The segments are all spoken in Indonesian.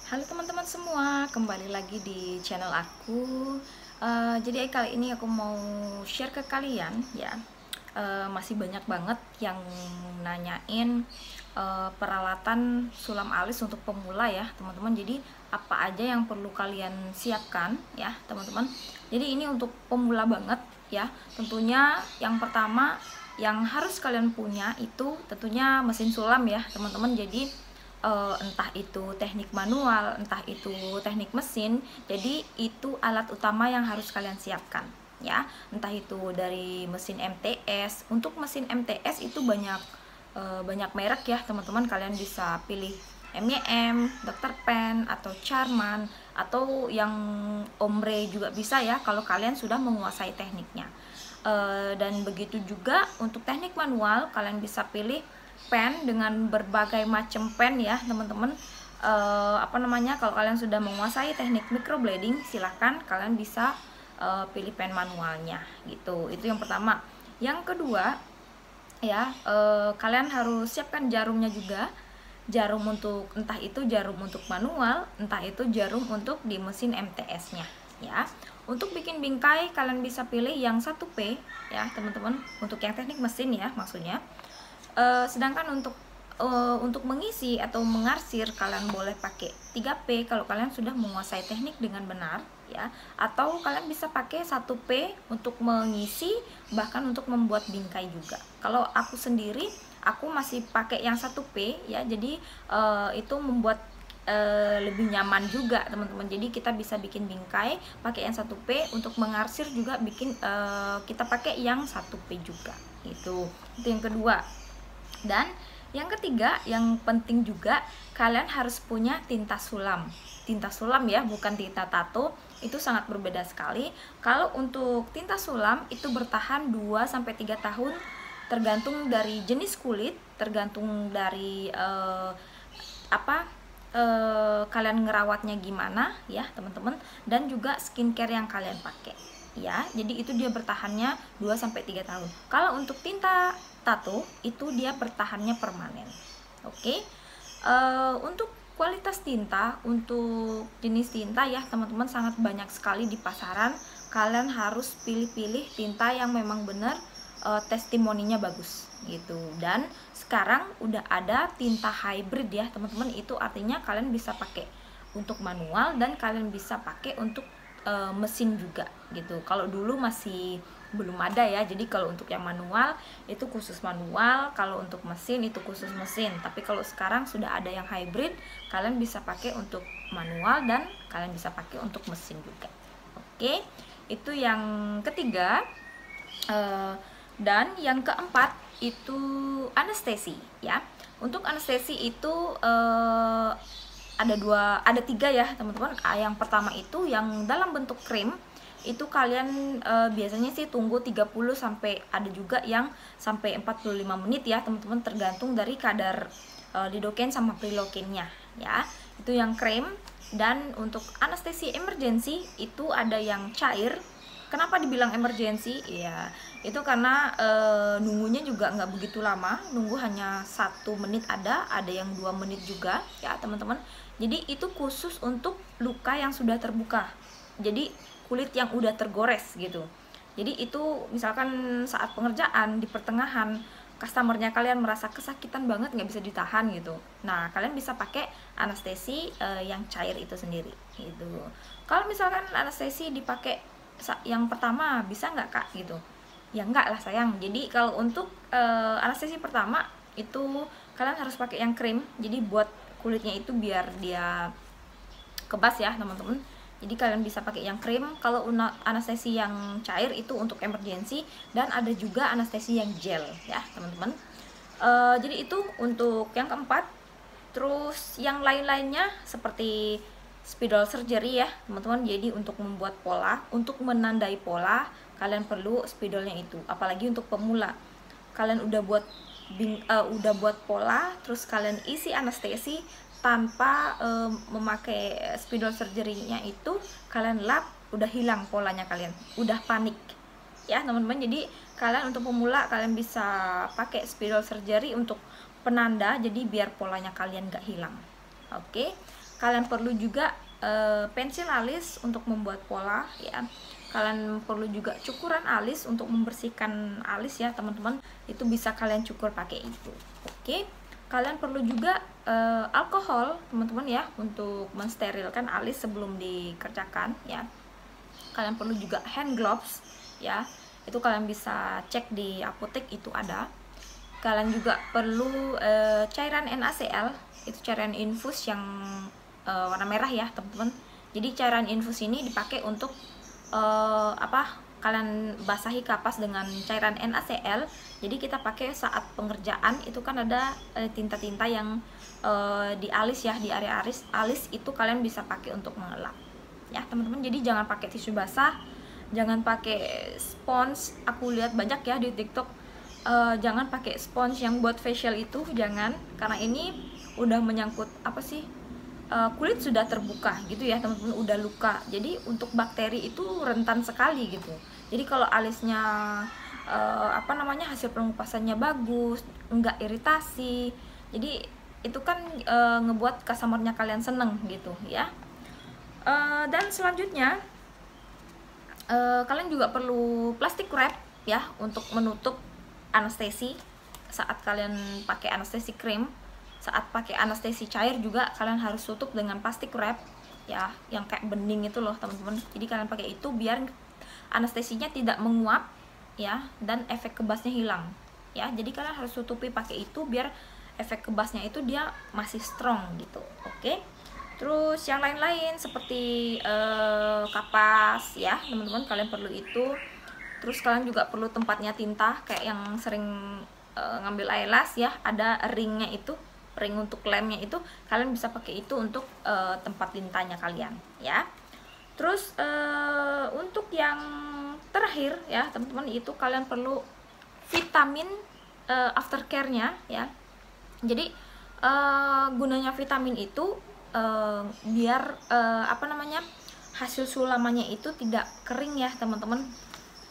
Halo teman-teman semua, kembali lagi di channel aku. Jadi kali ini aku mau share ke kalian ya. Masih banyak banget yang nanyain peralatan sulam alis untuk pemula ya teman-teman. Jadi apa aja yang perlu kalian siapkan ya teman-teman. Jadi ini untuk pemula banget ya. Tentunya yang pertama yang harus kalian punya itu tentunya mesin sulam ya teman-teman. Jadi entah itu teknik manual, entah itu teknik mesin. Jadi itu alat utama yang harus kalian siapkan ya. Entah itu dari mesin MTS. Untuk mesin MTS itu banyak merek ya teman-teman. Kalian bisa pilih MYM, Dr. Pen atau Charman atau yang Ombre juga bisa ya kalau kalian sudah menguasai tekniknya. Dan begitu juga untuk teknik manual, kalian bisa pilih pen dengan berbagai macam pen ya teman-teman. Kalau kalian sudah menguasai teknik microblading, silahkan kalian bisa pilih pen manualnya gitu. Itu yang pertama. Yang kedua ya, kalian harus siapkan jarumnya juga. Jarum untuk entah itu jarum untuk manual, entah itu jarum untuk di mesin MTS-nya ya. Untuk bikin bingkai kalian bisa pilih yang 1P ya teman-teman, untuk yang teknik mesin ya maksudnya. Sedangkan untuk mengisi atau mengarsir kalian boleh pakai 3P kalau kalian sudah menguasai teknik dengan benar ya, atau kalian bisa pakai 1P untuk mengisi, bahkan untuk membuat bingkai juga. Kalau aku sendiri aku masih pakai yang 1P ya, jadi itu membuat lebih nyaman juga teman-teman. Jadi kita bisa bikin bingkai pakai yang 1P, untuk mengarsir juga kita pakai yang 1P juga. Itu yang kedua. Dan yang ketiga, yang penting juga, kalian harus punya tinta sulam. Tinta sulam ya, bukan tinta tato. Itu sangat berbeda sekali. Kalau untuk tinta sulam itu bertahan 2-3 tahun, tergantung dari jenis kulit, tergantung dari kalian ngerawatnya gimana ya teman-teman, dan juga skincare yang kalian pakai ya. Jadi itu dia bertahannya 2-3 tahun. Kalau untuk tinta tato itu dia bertahannya permanen. Oke. Untuk kualitas tinta, untuk jenis tinta ya teman-teman, sangat banyak sekali di pasaran. Kalian harus pilih-pilih tinta yang memang benar testimoninya bagus gitu. Dan sekarang udah ada tinta hybrid ya teman-teman. Itu artinya kalian bisa pakai untuk manual dan kalian bisa pakai untuk mesin juga gitu. Kalau dulu masih belum ada ya, jadi kalau untuk yang manual itu khusus manual, kalau untuk mesin itu khusus mesin. Tapi kalau sekarang sudah ada yang hybrid, kalian bisa pakai untuk manual dan kalian bisa pakai untuk mesin juga. Oke, itu yang ketiga. Dan yang keempat itu anestesi ya. Untuk anestesi itu ada tiga ya teman-teman. Yang pertama itu yang dalam bentuk krim, itu kalian biasanya sih tunggu 30 sampai ada juga yang sampai 45 menit ya teman-teman, tergantung dari kadar lidocaine sama prilocaine-nya ya. Itu yang krim. Dan untuk anestesi emergency itu ada yang cair. Kenapa dibilang emergency? Ya, itu karena nunggunya juga nggak begitu lama, nunggu hanya 1 menit, ada yang 2 menit juga ya teman-teman. Jadi itu khusus untuk luka yang sudah terbuka, jadi kulit yang udah tergores gitu. Jadi itu misalkan saat pengerjaan di pertengahan, customernya kalian merasa kesakitan banget, nggak bisa ditahan gitu. Nah kalian bisa pakai anestesi yang cair itu sendiri gitu. Kalau misalkan anestesi dipakai yang pertama, bisa nggak kak gitu? Ya enggak lah sayang. Jadi kalau untuk anestesi pertama itu kalian harus pakai yang krim, jadi buat kulitnya itu biar dia kebas ya teman-teman. Jadi kalian bisa pakai yang krim. Kalau anestesi yang cair itu untuk emergency, dan ada juga anestesi yang gel ya teman-teman. Jadi itu untuk yang keempat. Terus yang lain-lainnya seperti spidol surgery ya teman-teman. Jadi untuk membuat pola, untuk menandai pola, kalian perlu spidolnya itu. Apalagi untuk pemula, kalian udah buat pola, terus kalian isi anestesi tanpa memakai spidol surgery-nya itu, kalian lap, udah hilang polanya, kalian udah panik ya teman-teman. Jadi kalian untuk pemula kalian bisa pakai spidol surgery untuk penanda, jadi biar polanya kalian gak hilang. Oke. Kalian perlu juga pensil alis untuk membuat pola ya. Kalian perlu juga cukuran alis untuk membersihkan alis ya teman-teman. Itu bisa kalian cukur pakai itu. Oke. Kalian perlu juga alkohol teman-teman ya, untuk mensterilkan alis sebelum dikerjakan ya. Kalian perlu juga hand gloves ya, itu kalian bisa cek di apotek, itu ada. Kalian juga perlu cairan NaCl, itu cairan infus yang warna merah ya teman-teman. Jadi cairan infus ini dipakai untuk kalian basahi kapas dengan cairan NaCl. Jadi kita pakai saat pengerjaan, itu kan ada tinta-tinta yang di alis ya, di area alis itu kalian bisa pakai untuk mengelap ya teman-teman. Jadi jangan pakai tisu basah, jangan pakai spons. Aku lihat banyak ya di TikTok, jangan pakai spons yang buat facial itu, jangan, karena ini udah menyangkut kulit sudah terbuka gitu ya teman-teman, udah luka. Jadi untuk bakteri itu rentan sekali gitu. Jadi kalau alisnya hasil pengupasannya bagus, enggak iritasi, jadi itu kan ngebuat customernya kalian seneng gitu ya. Dan selanjutnya kalian juga perlu plastik wrap ya, untuk menutup anestesi saat kalian pakai anestesi krim. Saat pakai anestesi cair juga kalian harus tutup dengan plastik wrap ya, yang kayak bening itu loh teman-teman. Jadi kalian pakai itu biar anestesinya tidak menguap ya, dan efek kebasnya hilang ya. Jadi kalian harus tutupi pakai itu biar efek kebasnya itu dia masih strong gitu. Oke. Terus yang lain-lain seperti kapas ya teman-teman, kalian perlu itu. Terus kalian juga perlu tempatnya tinta, kayak yang sering ngambil eyelash ya, ada ringnya itu, ring untuk lemnya itu, kalian bisa pakai itu untuk tempat tintanya kalian ya. Terus untuk yang terakhir ya teman-teman, itu kalian perlu vitamin aftercare-nya ya. Jadi gunanya vitamin itu biar hasil sulamannya itu tidak kering ya teman-teman,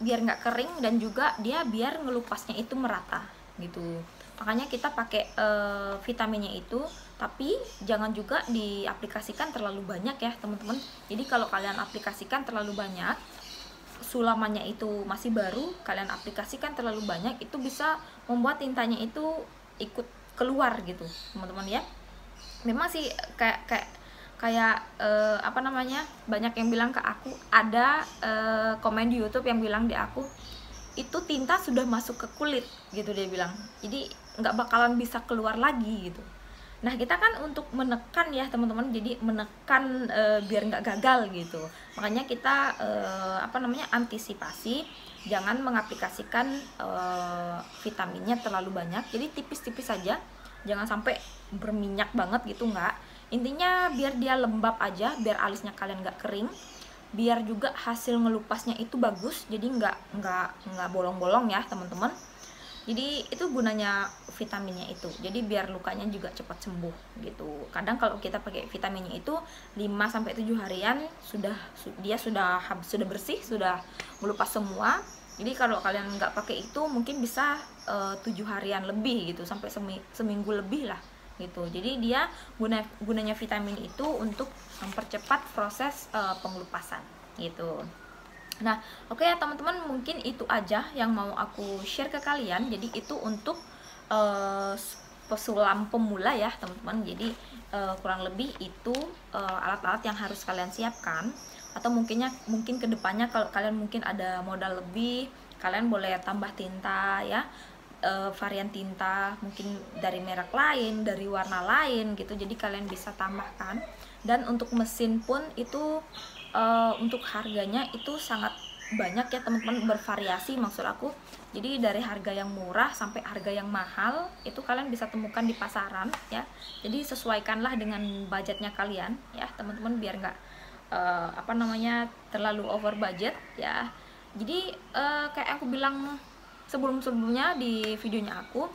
biar nggak kering, dan juga dia biar ngelupasnya itu merata gitu. Makanya kita pakai vitaminnya itu, tapi jangan juga diaplikasikan terlalu banyak ya teman-teman. Jadi kalau kalian aplikasikan terlalu banyak, sulamannya itu masih baru, kalian aplikasikan terlalu banyak, itu bisa membuat tintanya itu ikut keluar gitu teman-teman ya. Memang sih banyak yang bilang ke aku, ada komen di YouTube yang bilang di aku, itu tinta sudah masuk ke kulit gitu, dia bilang, jadi nggak bakalan bisa keluar lagi gitu. Nah kita kan untuk menekan ya teman-teman, jadi menekan biar nggak gagal gitu. Makanya kita antisipasi, jangan mengaplikasikan vitaminnya terlalu banyak, jadi tipis-tipis saja, jangan sampai berminyak banget gitu, nggak. Intinya biar dia lembab aja, biar alisnya kalian nggak kering, biar juga hasil ngelupasnya itu bagus, jadi nggak bolong-bolong ya teman-teman. Jadi itu gunanya vitaminnya itu, jadi biar lukanya juga cepat sembuh gitu. Kadang kalau kita pakai vitaminnya itu 5-7 harian dia sudah bersih, sudah melupas semua. Jadi kalau kalian nggak pakai itu mungkin bisa 7 harian lebih gitu, sampai seminggu lebih lah gitu. Jadi dia gunanya vitamin itu untuk mempercepat proses pengelupasan gitu. Nah oke ya teman-teman, mungkin itu aja yang mau aku share ke kalian. Jadi itu untuk pesulam pemula ya teman-teman. Jadi kurang lebih itu alat-alat yang harus kalian siapkan. Atau mungkin kedepannya kalau kalian mungkin ada modal lebih, kalian boleh tambah tinta ya, varian tinta mungkin dari merek lain, dari warna lain gitu. Jadi kalian bisa tambahkan. Dan untuk mesin pun itu untuk harganya itu sangat banyak ya teman-teman, bervariasi maksud aku. Jadi dari harga yang murah sampai harga yang mahal itu kalian bisa temukan di pasaran ya. Jadi sesuaikanlah dengan budgetnya kalian ya teman-teman, biar nggak terlalu over budget ya. Jadi kayak aku bilang sebelumnya di videonya aku,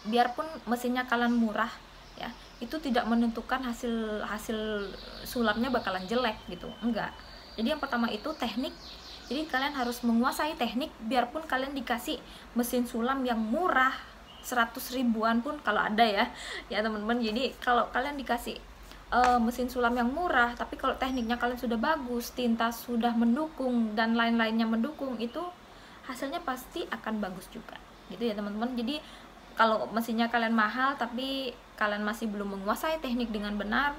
biarpun mesinnya kalian murah ya, itu tidak menentukan hasil sulapnya bakalan jelek gitu, enggak. Jadi yang pertama itu teknik. Jadi kalian harus menguasai teknik, biarpun kalian dikasih mesin sulam yang murah 100 ribuan pun kalau ada ya teman-teman. Jadi kalau kalian dikasih mesin sulam yang murah, tapi kalau tekniknya kalian sudah bagus, tinta sudah mendukung dan lain-lainnya mendukung, itu hasilnya pasti akan bagus juga gitu ya teman-teman. Jadi kalau mesinnya kalian mahal tapi kalian masih belum menguasai teknik dengan benar,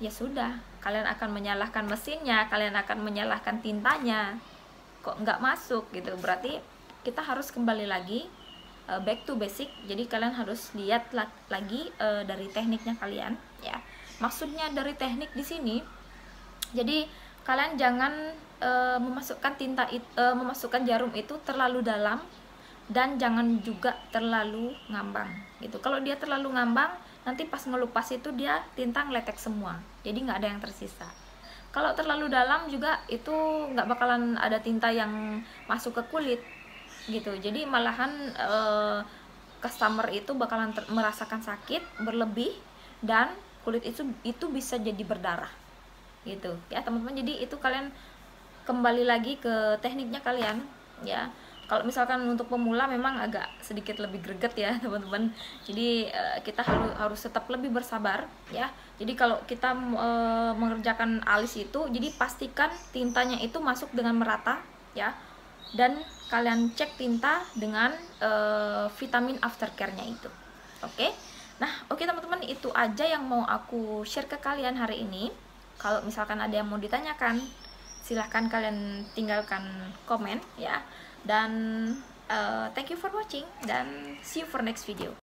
ya sudah, kalian akan menyalahkan mesinnya, kalian akan menyalahkan tintanya, kok nggak masuk gitu. Berarti kita harus kembali lagi back to basic. Jadi kalian harus lihat lagi dari tekniknya kalian ya. Maksudnya dari teknik di sini, jadi kalian jangan memasukkan jarum itu terlalu dalam dan jangan juga terlalu ngambang gitu. Kalau dia terlalu ngambang, nanti pas ngelupas itu dia tinta ngeletek semua, jadi nggak ada yang tersisa. Kalau terlalu dalam juga itu nggak bakalan ada tinta yang masuk ke kulit gitu. Jadi malahan customer itu bakalan merasakan sakit berlebih dan kulit itu bisa jadi berdarah gitu ya teman-teman. Jadi itu kalian kembali lagi ke tekniknya kalian ya. Kalau misalkan untuk pemula memang agak sedikit lebih greget ya teman-teman. Jadi kita harus tetap lebih bersabar ya. Jadi kalau kita mengerjakan alis itu, jadi pastikan tintanya itu masuk dengan merata ya. Dan kalian cek tinta dengan vitamin aftercare-nya itu. Oke. Nah, oke teman-teman, itu aja yang mau aku share ke kalian hari ini. Kalau misalkan ada yang mau ditanyakan, silahkan kalian tinggalkan komen ya. Dan thank you for watching dan see you for next video.